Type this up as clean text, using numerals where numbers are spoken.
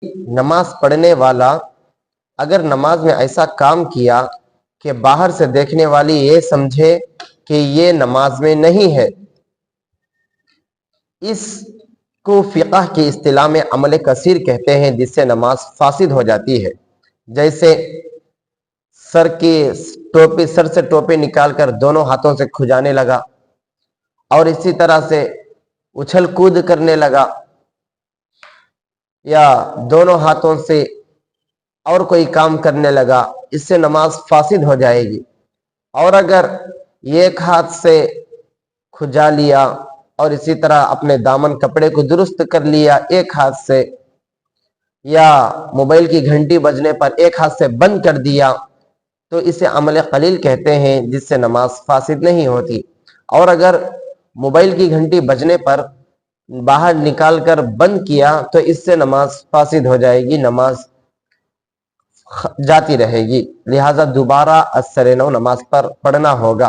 نماز پڑھنے والا اگر نماز میں ایسا کام کیا کہ باہر سے دیکھنے والی یہ سمجھے کہ یہ نماز میں نہیں ہے، اس کو فقہ کی اصطلاح میں عمل کثیر کہتے ہیں، جس سے نماز فاسد ہو جاتی ہے۔ جیسے سر سے ٹوپی نکال کر دونوں ہاتھوں سے کھجانے لگا، اور اسی طرح سے اچھل کود کرنے لگا، یا دونوں ہاتھوں سے اور کوئی کام کرنے لگا، اس سے نماز فاسد ہو جائے گی۔ اور اگر ایک ہاتھ سے کھجا لیا اور اسی طرح اپنے دامن کپڑے کو درست کر لیا ایک ہاتھ سے، یا موبائل کی گھنٹی بجنے پر ایک ہاتھ سے بند کر دیا، تو اسے عمل قلیل کہتے ہیں، جس سے نماز فاسد نہیں ہوتی۔ اور اگر موبائل کی گھنٹی بجنے پر باہر نکال کر بند کیا تو اس سے نماز فاسد ہو جائے گی، نماز جاتی رہے گی، لہٰذا دوبارہ اثر نو نماز پر پڑھنا ہوگا۔